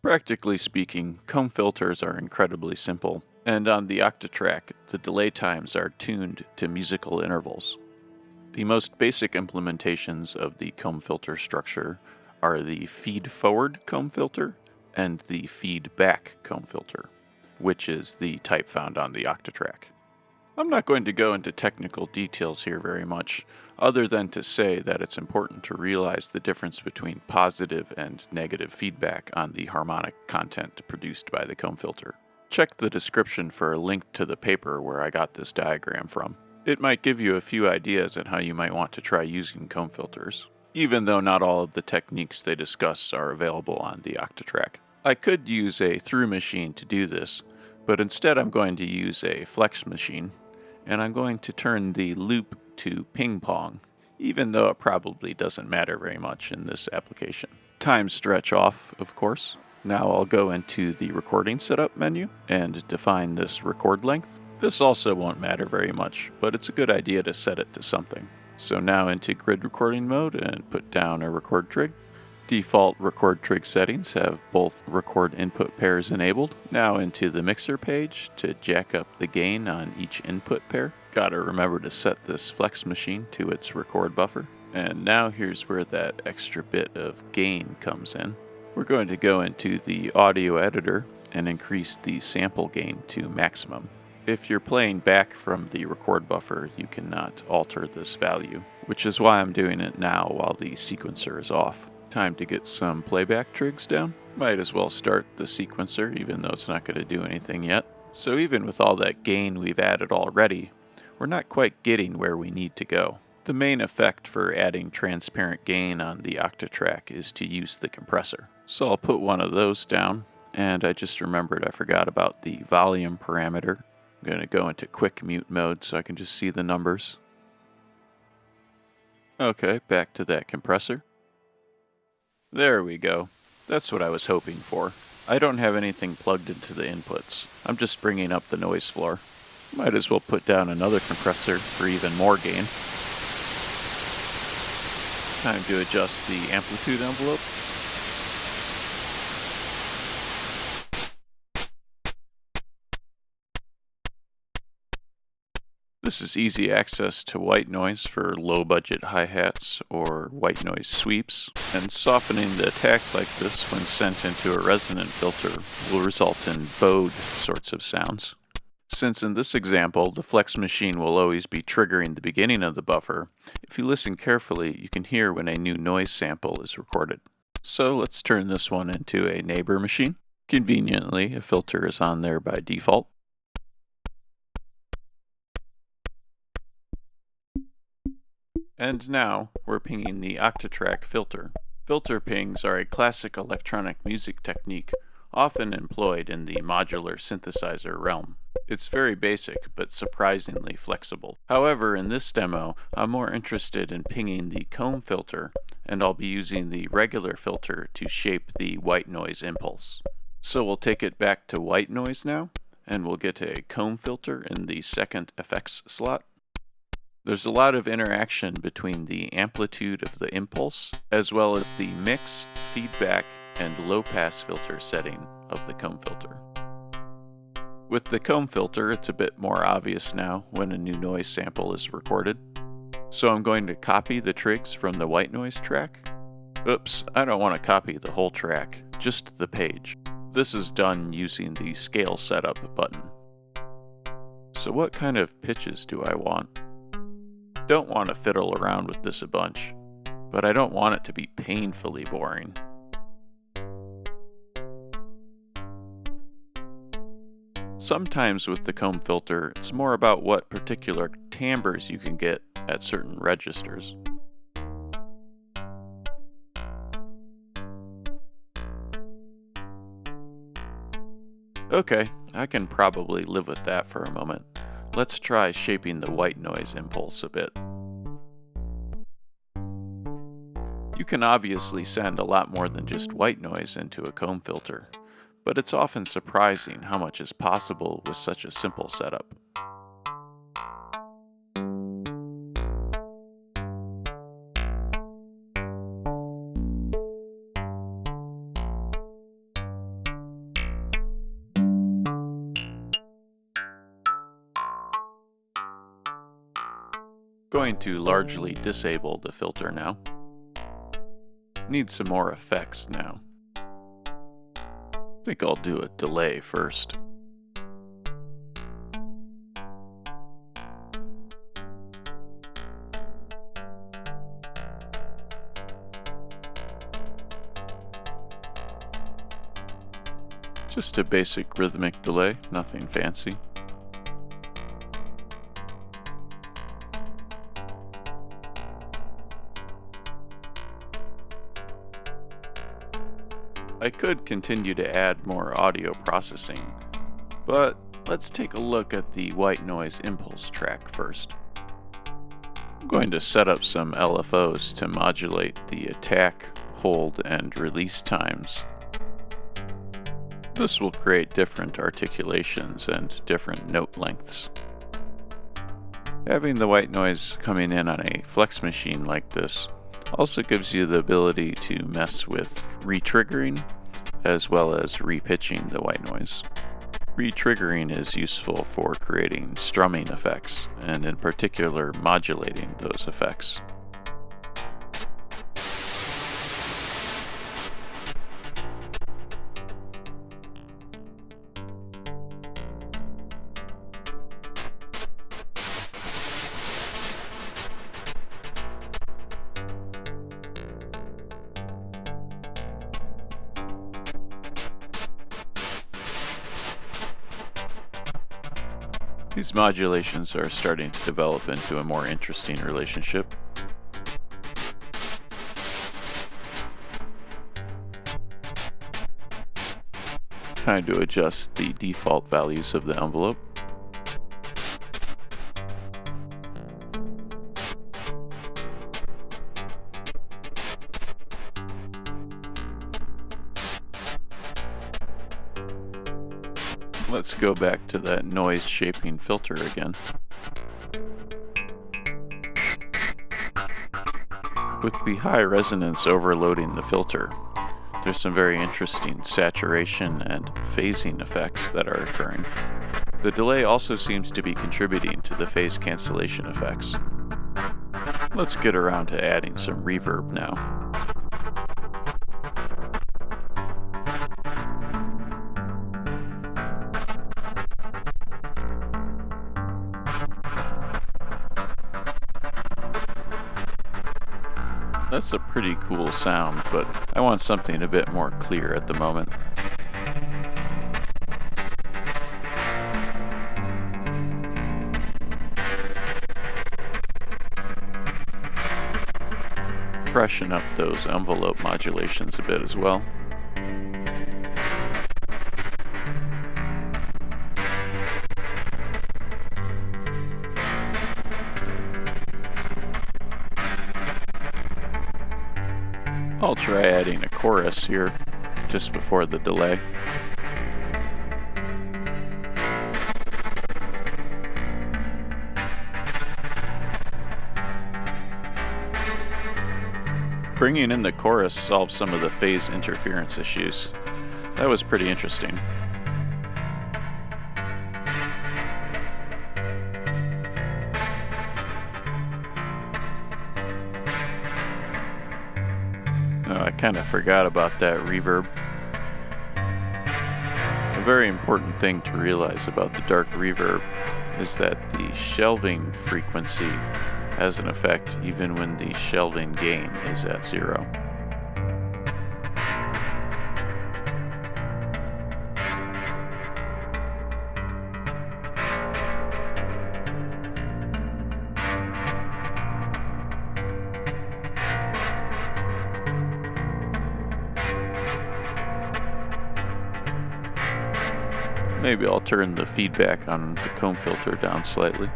Practically speaking, comb filters are incredibly simple, and on the Octatrack, the delay times are tuned to musical intervals. The most basic implementations of the comb filter structure are the feed-forward comb filter and the feed-back comb filter, which is the type found on the Octatrack. I'm not going to go into technical details here very much, other than to say that it's important to realize the difference between positive and negative feedback on the harmonic content produced by the comb filter. Check the description for a link to the paper where I got this diagram from. It might give you a few ideas on how you might want to try using comb filters, even though not all of the techniques they discuss are available on the Octatrack. I could use a through machine to do this, but instead I'm going to use a flex machine, and I'm going to turn the loop to ping pong, even though it probably doesn't matter very much in this application. Time stretch off, of course. Now I'll go into the recording setup menu and define this record length. This also won't matter very much, but it's a good idea to set it to something. So now into grid recording mode and put down a record trig. Default record trig settings have both record input pairs enabled. Now into the mixer page to jack up the gain on each input pair. Gotta remember to set this flex machine to its record buffer. And now here's where that extra bit of gain comes in. We're going to go into the audio editor and increase the sample gain to maximum. If you're playing back from the record buffer, you cannot alter this value, which is why I'm doing it now while the sequencer is off. Time to get some playback trigs down. Might as well start the sequencer, even though it's not going to do anything yet. So even with all that gain we've added already, we're not quite getting where we need to go. The main effect for adding transparent gain on the Octatrack is to use the compressor. So I'll put one of those down, and I just remembered I forgot about the volume parameter. I'm going to go into quick mute mode so I can just see the numbers. Okay, back to that compressor. There we go. That's what I was hoping for. I don't have anything plugged into the inputs. I'm just bringing up the noise floor. Might as well put down another compressor for even more gain. Time to adjust the amplitude envelope. This is easy access to white noise for low-budget hi-hats or white noise sweeps, and softening the attack like this when sent into a resonant filter will result in bowed sorts of sounds. Since in this example, the flex machine will always be triggering the beginning of the buffer, if you listen carefully, you can hear when a new noise sample is recorded. So let's turn this one into a neighbor machine. Conveniently, a filter is on there by default. And now, we're pinging the Octatrack filter. Filter pings are a classic electronic music technique often employed in the modular synthesizer realm. It's very basic, but surprisingly flexible. However, in this demo, I'm more interested in pinging the comb filter, and I'll be using the regular filter to shape the white noise impulse. So we'll take it back to white noise now, and we'll get a comb filter in the second effects slot. There's a lot of interaction between the amplitude of the impulse, as well as the mix, feedback, and low-pass filter setting of the comb filter. With the comb filter, it's a bit more obvious now when a new noise sample is recorded. So I'm going to copy the trigs from the white noise track. Oops, I don't want to copy the whole track, just the page. This is done using the Scale Setup button. So what kind of pitches do I want? Don't want to fiddle around with this a bunch, but I don't want it to be painfully boring. Sometimes with the comb filter, it's more about what particular timbres you can get at certain registers. Okay, I can probably live with that for a moment. Let's try shaping the white noise impulse a bit. You can obviously send a lot more than just white noise into a comb filter, but it's often surprising how much is possible with such a simple setup. Going to largely disable the filter now. Need some more effects now. I think I'll do a delay first. Just a basic rhythmic delay, nothing fancy. I could continue to add more audio processing, but let's take a look at the white noise impulse track first. I'm going to set up some LFOs to modulate the attack, hold, and release times. This will create different articulations and different note lengths. Having the white noise coming in on a flex machine like this also gives you the ability to mess with re-triggering as well as re-pitching the white noise. Re-triggering is useful for creating strumming effects, and in particular modulating those effects. These modulations are starting to develop into a more interesting relationship. Time to adjust the default values of the envelope. Let's go back to that noise shaping filter again. With the high resonance overloading the filter, there's some very interesting saturation and phasing effects that are occurring. The delay also seems to be contributing to the phase cancellation effects. Let's get around to adding some reverb now. That's a pretty cool sound, but I want something a bit more clear at the moment. Freshen up those envelope modulations a bit as well. I'll try adding a chorus here, just before the delay. Bringing in the chorus solves some of the phase interference issues. That was pretty interesting. I kind of forgot about that reverb. A very important thing to realize about the dark reverb is that the shelving frequency has an effect even when the shelving gain is at 0. Maybe I'll turn the feedback on the comb filter down slightly.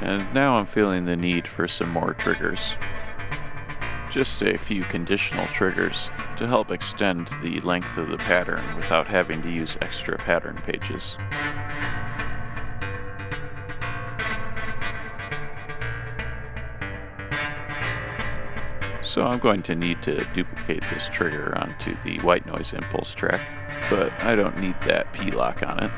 And now I'm feeling the need for some more triggers. Just a few conditional triggers to help extend the length of the pattern without having to use extra pattern pages. So I'm going to need to duplicate this trigger onto the white noise impulse track, but I don't need that P-lock on it.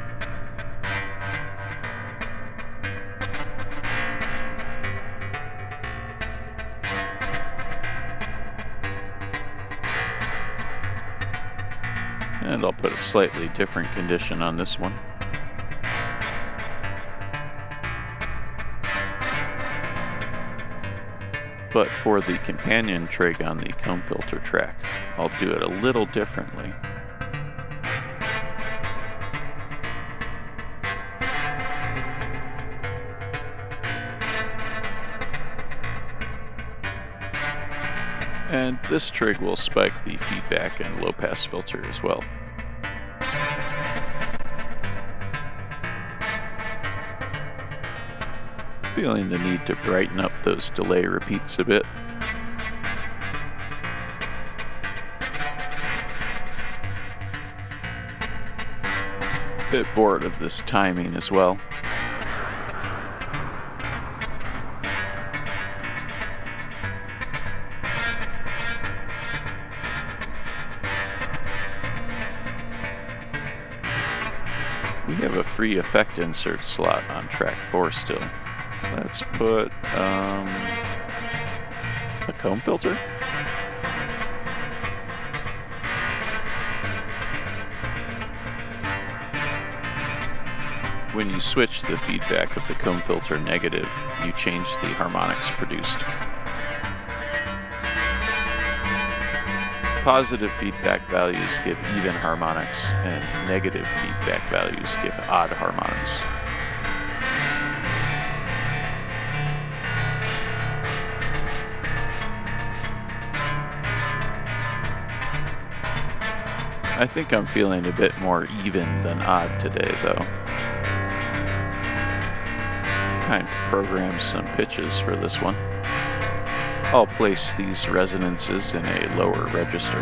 And I'll put a slightly different condition on this one. But for the companion trig on the comb filter track, I'll do it a little differently. And this trig will spike the feedback and low-pass filter as well. Feeling the need to brighten up those delay repeats a bit. Bit bored of this timing as well. We have a free effect insert slot on track 4 still. Let's put a comb filter. When you switch the feedback of the comb filter negative, you change the harmonics produced. Positive feedback values give even harmonics, and negative feedback values give odd harmonics. I think I'm feeling a bit more even than odd today, though. Time to program some pitches for this one. I'll place these resonances in a lower register.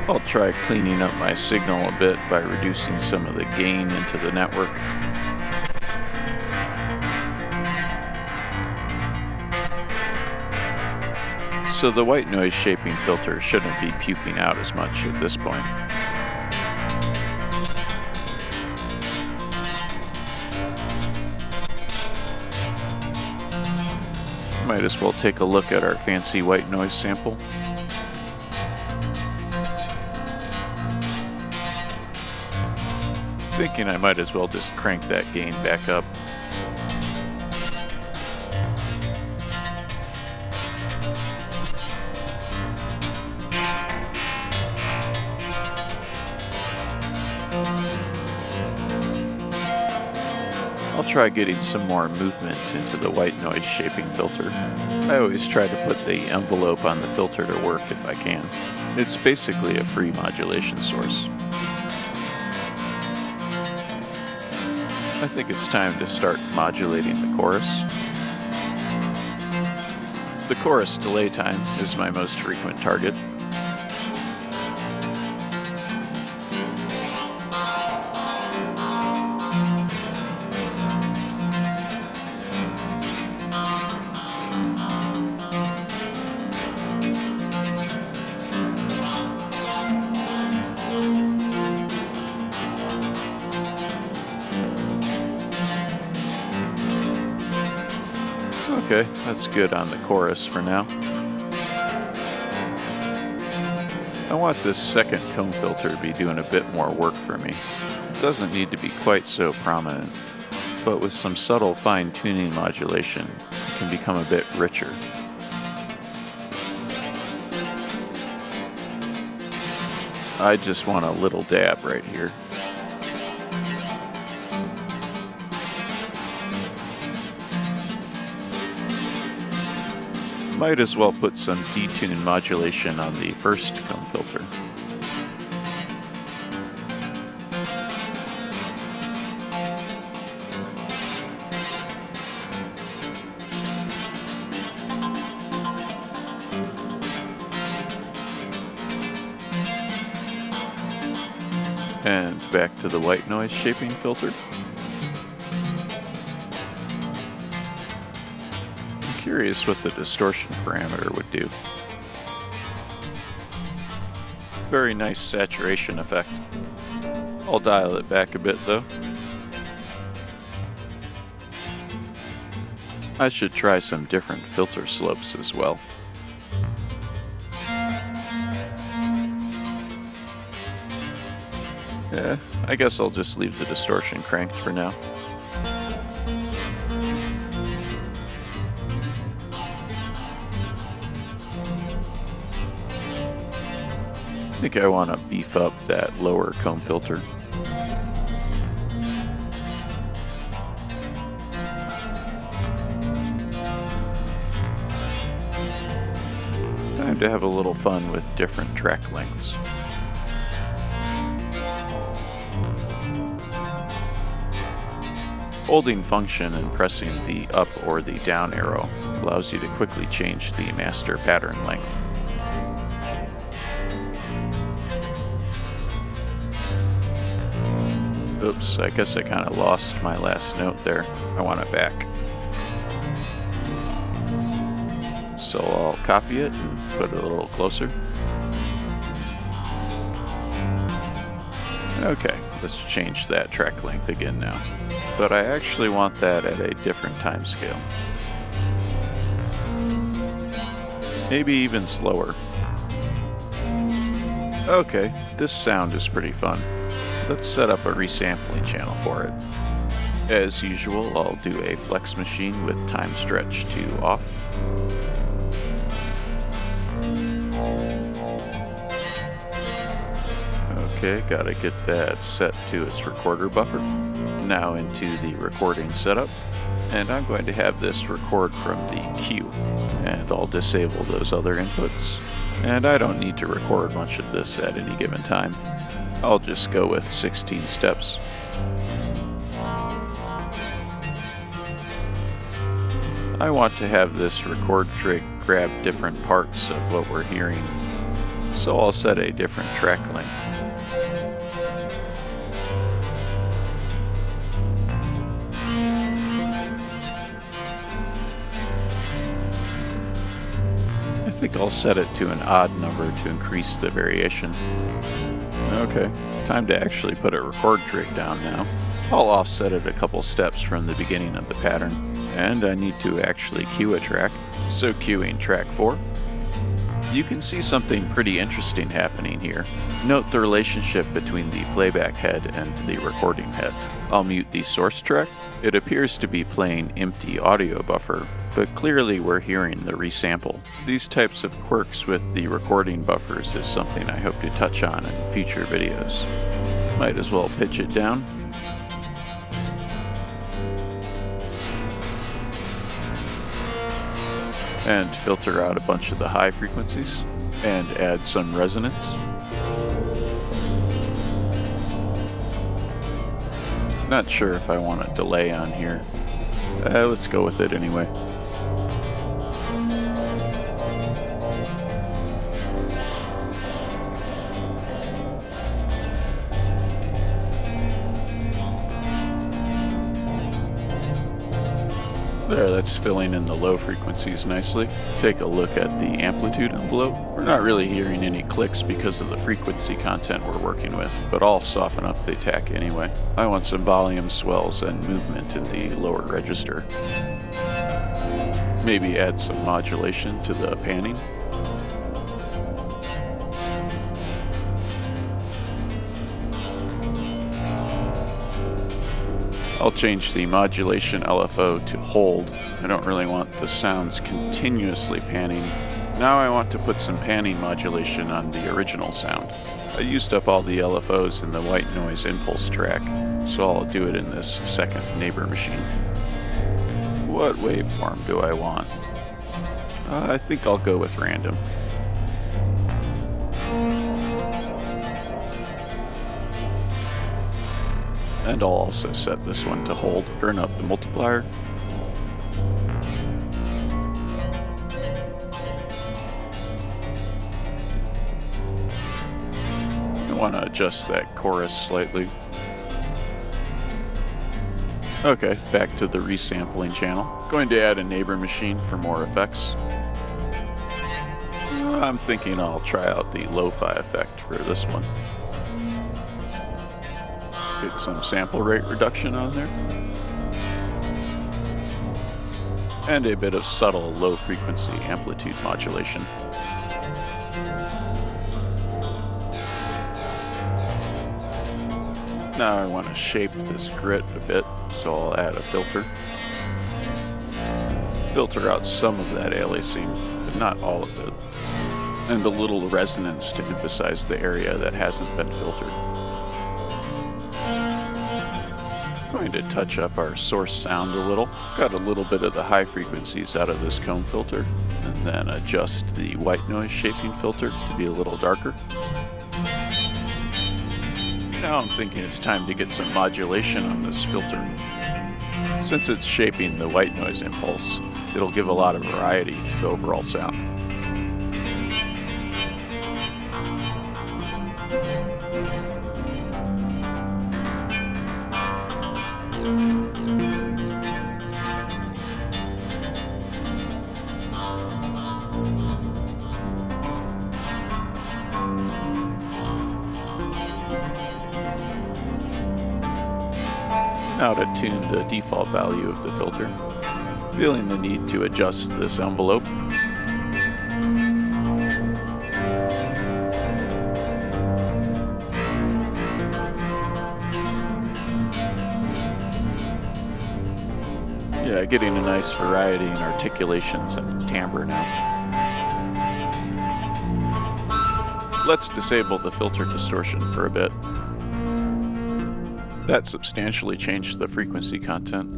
I'll try cleaning up my signal a bit by reducing some of the gain into the network. So the white noise shaping filter shouldn't be puking out as much at this point. Might as well take a look at our fancy white noise sample. Thinking I might as well just crank that gain back up. I'll try getting some more movement into the white noise shaping filter. I always try to put the envelope on the filter to work if I can. It's basically a free modulation source. I think it's time to start modulating the chorus. The chorus delay time is my most frequent target. Okay, that's good on the chorus for now. I want this second comb filter to be doing a bit more work for me. It doesn't need to be quite so prominent, but with some subtle fine-tuning modulation, it can become a bit richer. I just want a little dab right here. Might as well put some detune modulation on the first comb filter. And back to the white noise shaping filter. Curious what the distortion parameter would do. Very nice saturation effect. I'll dial it back a bit though. I should try some different filter slopes as well. Yeah, I guess I'll just leave the distortion cranked for now. I think I want to beef up that lower comb filter. Time to have a little fun with different track lengths. Holding function and pressing the up or the down arrow allows you to quickly change the master pattern length. Oops, I guess I kind of lost my last note there. I want it back. So I'll copy it and put it a little closer. Okay, let's change that track length again now. But I actually want that at a different time scale. Maybe even slower. Okay, this sound is pretty fun. Let's set up a resampling channel for it. As usual, I'll do a flex machine with time stretch to off. Okay, gotta get that set to its recorder buffer. Now into the recording setup, and I'm going to have this record from the cue, and I'll disable those other inputs. And I don't need to record much of this at any given time. I'll just go with 16 steps. I want to have this record trig grab different parts of what we're hearing, so I'll set a different track length. I think I'll set it to an odd number to increase the variation. Okay, time to actually put a record trig down now. I'll offset it a couple steps from the beginning of the pattern, and I need to actually cue a track, so cueing track 4. You can see something pretty interesting happening here. Note the relationship between the playback head and the recording head. I'll mute the source track. It appears to be playing empty audio buffer, but clearly we're hearing the resample. These types of quirks with the recording buffers is something I hope to touch on in future videos. Might as well pitch it down. And filter out a bunch of the high frequencies, and add some resonance. Not sure if I want a delay on here. Let's go with it anyway. There, that's filling in the low frequencies nicely. Take a look at the amplitude envelope. We're not really hearing any clicks because of the frequency content we're working with, but I'll soften up the attack anyway. I want some volume swells and movement in the lower register. Maybe add some modulation to the panning. I'll change the modulation LFO to hold. I don't really want the sounds continuously panning. Now I want to put some panning modulation on the original sound. I used up all the LFOs in the white noise impulse track, so I'll do it in this second neighbor machine. What waveform do I want? I think I'll go with random. And I'll also set this one to hold. Turn up the multiplier. I want to adjust that chorus slightly. Okay, back to the resampling channel. Going to add a neighbor machine for more effects. I'm thinking I'll try out the lo-fi effect for this one. Get some sample rate reduction on there. And a bit of subtle low frequency amplitude modulation. Now I want to shape this grit a bit, so I'll add a filter. Filter out some of that aliasing, but not all of it. And a little resonance to emphasize the area that hasn't been filtered. Going to touch up our source sound a little. Got a little bit of the high frequencies out of this comb filter, and then adjust the white noise shaping filter to be a little darker. Now I'm thinking it's time to get some modulation on this filter. Since it's shaping the white noise impulse, it'll give a lot of variety to the overall sound. Now to tune the default value of the filter, feeling the need to adjust this envelope. Yeah, getting a nice variety in articulations and timbre now. Let's disable the filter distortion for a bit. That substantially changed the frequency content.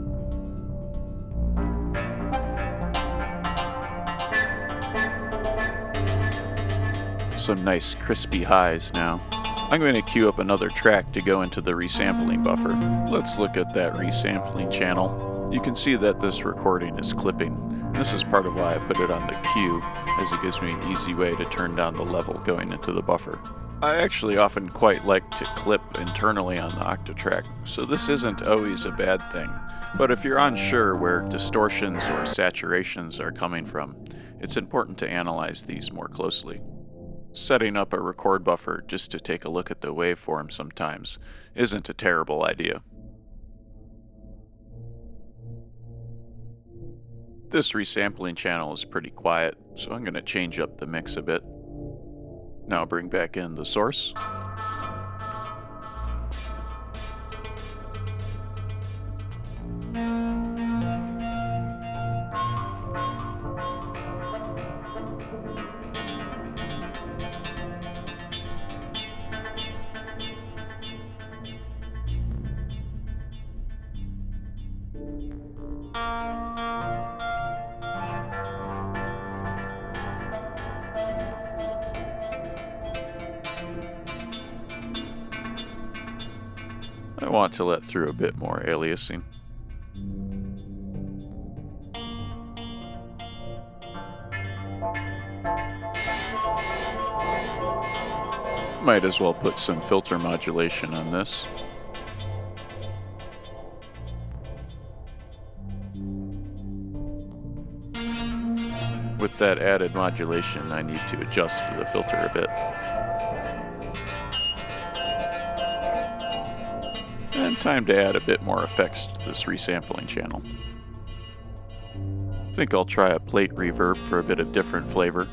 Some nice crispy highs now. I'm going to queue up another track to go into the resampling buffer. Let's look at that resampling channel. You can see that this recording is clipping. This is part of why I put it on the queue, as it gives me an easy way to turn down the level going into the buffer. I actually often quite like to clip internally on the Octatrack, so this isn't always a bad thing. But if you're unsure where distortions or saturations are coming from, it's important to analyze these more closely. Setting up a record buffer just to take a look at the waveform sometimes isn't a terrible idea. This resampling channel is pretty quiet, so I'm going to change up the mix a bit. Now bring back in the source. I want to let through a bit more aliasing. Might as well put some filter modulation on this. With that added modulation, I need to adjust the filter a bit. And time to add a bit more effects to this resampling channel. I think I'll try a plate reverb for a bit of different flavor.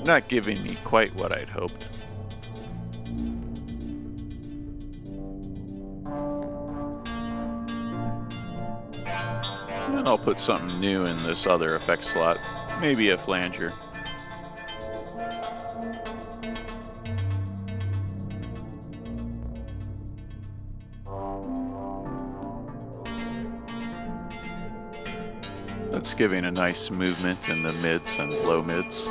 Not giving me quite what I'd hoped. And I'll put something new in this other effect slot, maybe a flanger. That's giving a nice movement in the mids and low mids.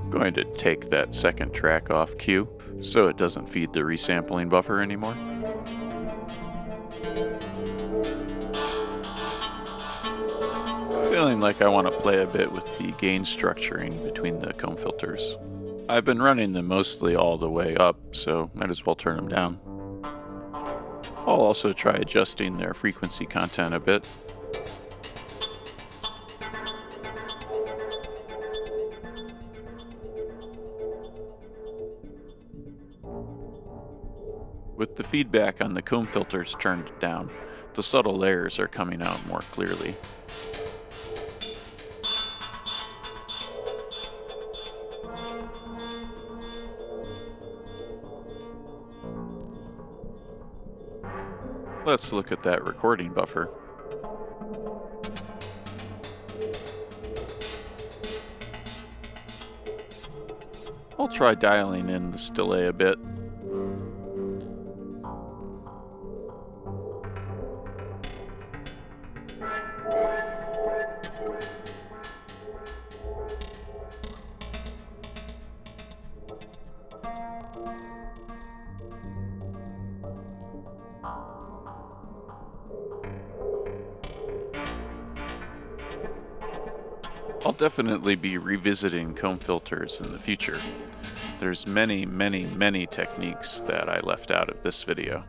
Going to take that second track off cue so it doesn't feed the resampling buffer anymore. Feeling like I want to play a bit with the gain structuring between the comb filters. I've been running them mostly all the way up, so might as well turn them down. I'll also try adjusting their frequency content a bit. With the feedback on the comb filters turned down, the subtle layers are coming out more clearly. Let's look at that recording buffer. I'll try dialing in this delay a bit. I'll definitely be revisiting comb filters in the future. There's many techniques that I left out of this video.